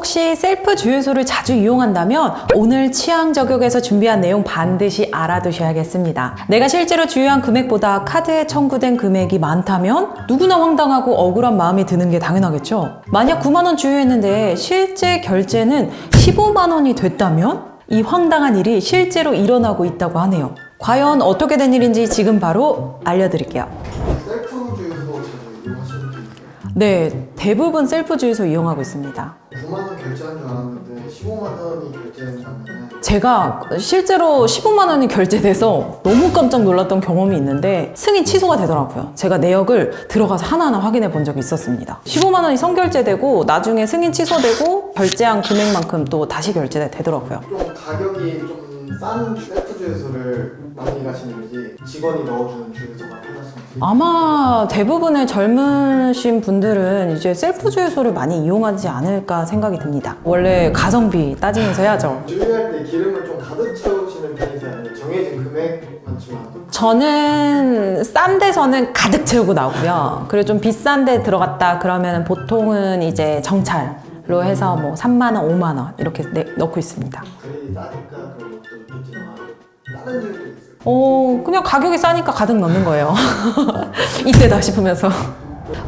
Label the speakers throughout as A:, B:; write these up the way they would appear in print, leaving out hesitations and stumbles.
A: 혹시 셀프 주유소를 자주 이용한다면 오늘 취향 저격에서 준비한 내용 반드시 알아두셔야겠습니다. 내가 실제로 주유한 금액보다 카드에 청구된 금액이 많다면 누구나 황당하고 억울한 마음이 드는 게 당연하겠죠. 만약 9만 원 주유했는데 실제 결제는 15만 원이 됐다면 이 황당한 일이 실제로 일어나고 있다고 하네요. 과연 어떻게 된 일인지 지금 바로 알려드릴게요.
B: 셀프 주유소 자주 이용하시는 분이세요?
A: 네, 대부분 셀프 주유소 이용하고 있습니다.
B: 9만 원 결제한 줄 알았는데 15만 원이 결제된다면
A: 제가 실제로 15만 원이 결제돼서 너무 깜짝 놀랐던 경험이 있는데 승인 취소가 되더라고요. 제가 내역을 들어가서 하나하나 확인해 본 적이 있었습니다. 15만 원이 선결제되고 나중에 승인 취소되고 결제한 금액만큼 또 다시 결제되더라고요.
B: 좀 가격이 좀 싼 셀프 주유소를 많이 가시는지 직원이 넣어주는 주유소가 편하신지
A: 아마 대부분의 젊으신 분들은 이제 셀프 주유소를 많이 이용하지 않을까 생각이 듭니다. 원래 가성비 따지면서 해야죠.
B: 주유할 때 기름을 좀 가득 채우시는 편이세요? 아니면 정해진 금액만 주면
A: 저는 싼 데서는 가득 채우고 나오고요. 그리고 좀 비싼 데 들어갔다 그러면 보통은 이제 정찰로 해서 뭐 3만 원, 5만 원 이렇게 넣고 있습니다.
B: 가격이 싸니까 그런 것도 있지만 다른 이유도 있어요?
A: 그냥 가격이 싸니까 가득 넣는 거예요. 이때다 싶으면서.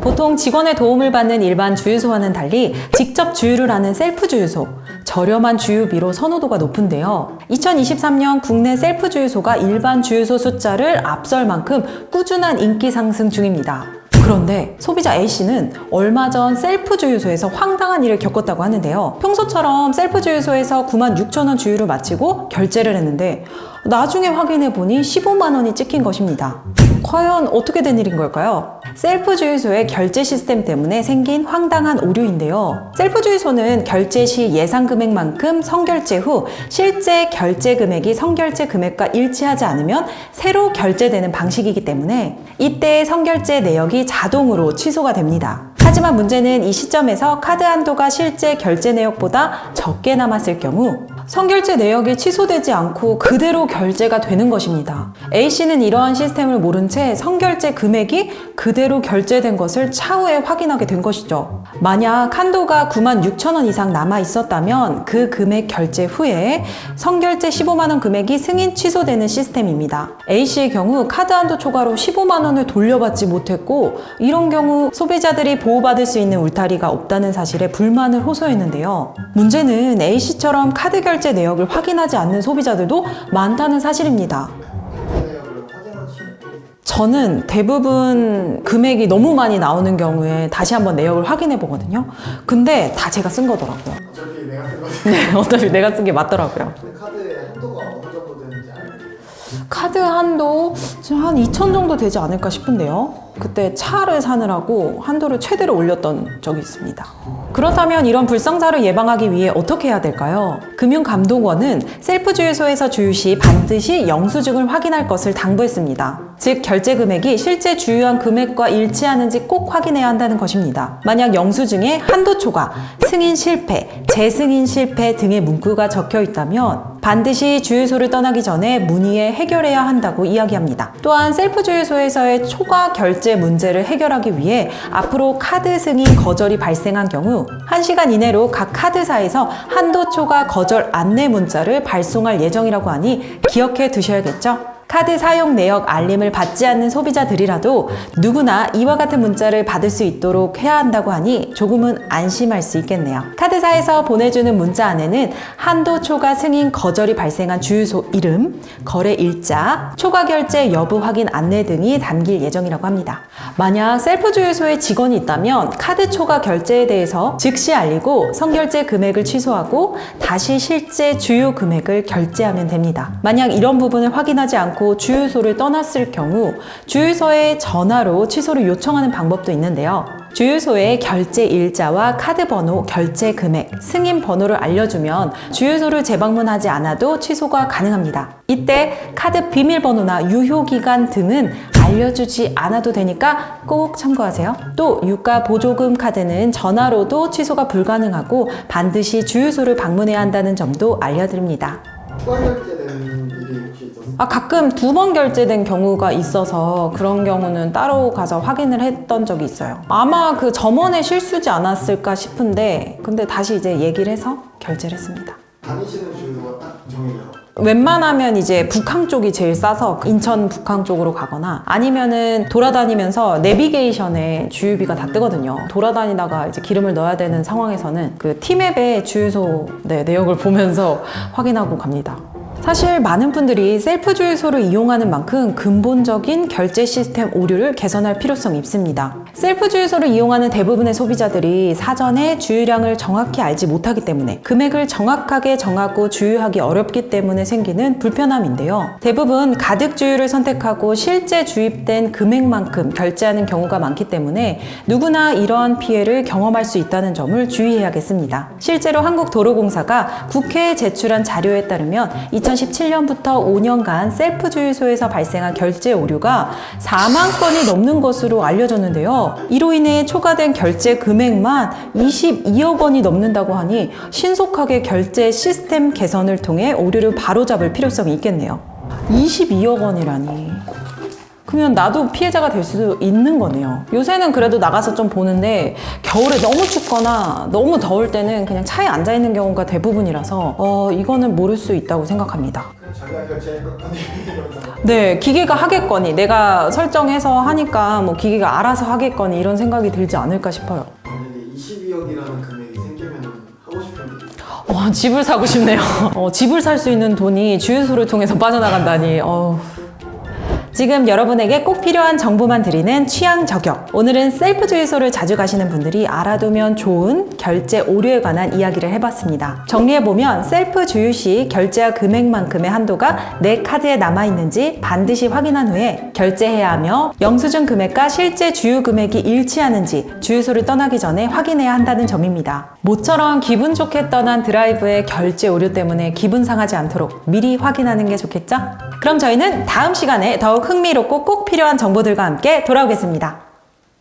A: 보통 직원의 도움을 받는 일반 주유소와는 달리 직접 주유를 하는 셀프 주유소, 저렴한 주유비로 선호도가 높은데요. 2023년 국내 셀프 주유소가 일반 주유소 숫자를 앞설 만큼 꾸준한 인기 상승 중입니다. 그런데 소비자 A씨는 얼마 전 셀프 주유소에서 황당한 일을 겪었다고 하는데요. 평소처럼 셀프 주유소에서 96,000원 주유를 마치고 결제를 했는데 나중에 확인해 보니 15만 원이 찍힌 것입니다. 과연 어떻게 된 일인 걸까요? 셀프 주유소의 결제 시스템 때문에 생긴 황당한 오류인데요. 셀프 주유소는 결제 시 예상 금액만큼 선결제 후 실제 결제 금액이 선결제 금액과 일치하지 않으면 새로 결제되는 방식이기 때문에 이때 선결제 내역이 자동으로 취소가 됩니다. 하지만 문제는 이 시점에서 카드 한도가 실제 결제 내역보다 적게 남았을 경우 선결제 내역이 취소되지 않고 그대로 결제가 되는 것입니다. A씨는 이러한 시스템을 모른 채 선결제 금액이 그대로 결제된 것을 차후에 확인하게 된 것이죠. 만약 한도가 96,000원 이상 남아 있었다면 그 금액 결제 후에 선결제 15만 원 금액이 승인 취소되는 시스템입니다. A씨의 경우 카드 한도 초과로 15만 원을 돌려받지 못했고 이런 경우 소비자들이 보호받을 수 있는 울타리가 없다는 사실에 불만을 호소했는데요. 문제는 A씨처럼 카드 결제 내역을 확인하지 않는 소비자들도 많다는 사실입니다.
B: 결제 내역을 확인하시는 편이세요?
A: 저는 대부분 금액이 너무 많이 나오는 경우에 다시 한번 내역을 확인해 보거든요. 근데 다 제가 쓴 거더라고요.
B: 어차피 내가 쓴 거지.
A: 네, 어차피 내가 쓴 게 맞더라고요.
B: 근데 카드의 한도가 어느 정도 되는지 알고 계세요?
A: 카드 한도 지금 한 2,000 정도 되지 않을까 싶은데요. 그때 차를 사느라고 한도를 최대로 올렸던 적이 있습니다. 그렇다면 이런 불상사를 예방하기 위해 어떻게 해야 될까요? 금융감독원은 셀프 주유소에서 주유 시 반드시 영수증을 확인할 것을 당부했습니다. 즉 결제 금액이 실제 주유한 금액과 일치하는지 꼭 확인해야 한다는 것입니다. 만약 영수증에 한도 초과, 승인 실패, 재승인 실패 등의 문구가 적혀 있다면 반드시 주유소를 떠나기 전에 문의해 해결해야 한다고 이야기합니다. 또한 셀프 주유소에서의 초과 결제 문제를 해결하기 위해 앞으로 카드 승인 거절이 발생한 경우 1시간 이내로 각 카드사에서 한도 초과 거절 안내 문자를 발송할 예정이라고 하니 기억해 두셔야겠죠? 카드 사용 내역 알림을 받지 않는 소비자들이라도 누구나 이와 같은 문자를 받을 수 있도록 해야 한다고 하니 조금은 안심할 수 있겠네요. 카드사에서 보내주는 문자 안에는 한도 초과 승인 거절이 발생한 주유소 이름, 거래 일자, 초과 결제 여부 확인 안내 등이 담길 예정이라고 합니다. 만약 셀프 주유소에 직원이 있다면 카드 초과 결제에 대해서 즉시 알리고 선결제 금액을 취소하고 다시 실제 주유 금액을 결제하면 됩니다. 만약 이런 부분을 확인하지 않고 주유소를 떠났을 경우 주유소에 전화로 취소를 요청하는 방법도 있는데요. 주유소에 결제 일자와 카드 번호, 결제 금액, 승인 번호를 알려주면 주유소를 재방문하지 않아도 취소가 가능합니다. 이때 카드 비밀번호나 유효기간 등은 알려주지 않아도 되니까 꼭 참고하세요. 또 유가 보조금 카드는 전화로도 취소가 불가능하고 반드시 주유소를 방문해야 한다는 점도 알려드립니다.
B: 추가 결제되는 일이 혹시 있었어요?
A: 가끔 2번 결제된 경우가 있어서 그런 경우는 따로 가서 확인을 했던 적이 있어요. 아마 그 점원의 실수지 않았을까 싶은데 근데 다시 이제 얘기를 해서 결제를 했습니다.
B: 다니시는 주유소가 딱 정해져요.
A: 웬만하면 이제 북항 쪽이 제일 싸서 인천 북항 쪽으로 가거나 아니면은 돌아다니면서 내비게이션에 주유비가 다 뜨거든요. 돌아다니다가 이제 기름을 넣어야 되는 상황에서는 그 티맵에 주유소 내역을 보면서 확인하고 갑니다. 사실 많은 분들이 셀프 주유소를 이용하는 만큼 근본적인 결제 시스템 오류를 개선할 필요성이 있습니다. 셀프 주유소를 이용하는 대부분의 소비자들이 사전에 주유량을 정확히 알지 못하기 때문에 금액을 정확하게 정하고 주유하기 어렵기 때문에 생기는 불편함인데요. 대부분 가득 주유를 선택하고 실제 주입된 금액만큼 결제하는 경우가 많기 때문에 누구나 이러한 피해를 경험할 수 있다는 점을 주의해야겠습니다. 실제로 한국도로공사가 국회에 제출한 자료에 따르면 2017년부터 5년간 셀프 주유소에서 발생한 결제 오류가 4만 건이 넘는 것으로 알려졌는데요. 이로 인해 초과된 결제 금액만 22억 원이 넘는다고 하니 신속하게 결제 시스템 개선을 통해 오류를 바로잡을 필요성이 있겠네요. 22억 원이라니. 그러면 나도 피해자가 될 수도 있는 거네요. 요새는 그래도 나가서 좀 보는데 겨울에 너무 춥거나 너무 더울 때는 그냥 차에 앉아 있는 경우가 대부분이라서 이거는 모를 수 있다고 생각합니다.
B: 그냥 자기가 결제했거니 이러면서
A: 네, 기계가 하겠거니 내가 설정해서 하니까 뭐 기계가 알아서 하겠거니 이런 생각이 들지 않을까 싶어요.
B: 만약에 22억이라는 금액이 생기면 하고 싶은 게
A: 집을 사고 싶네요. 집을 살 수 있는 돈이 주유소를 통해서 빠져나간다니. 지금 여러분에게 꼭 필요한 정보만 드리는 취향 저격. 오늘은 셀프 주유소를 자주 가시는 분들이 알아두면 좋은 결제 오류에 관한 이야기를 해봤습니다. 정리해보면 셀프 주유 시 결제한 금액만큼의 한도가 내 카드에 남아있는지 반드시 확인한 후에 결제해야 하며 영수증 금액과 실제 주유 금액이 일치하는지 주유소를 떠나기 전에 확인해야 한다는 점입니다. 모처럼 기분 좋게 떠난 드라이브의 결제 오류 때문에 기분 상하지 않도록 미리 확인하는 게 좋겠죠? 그럼 저희는 다음 시간에 더욱 흥미롭고 꼭 필요한 정보들과 함께 돌아오겠습니다.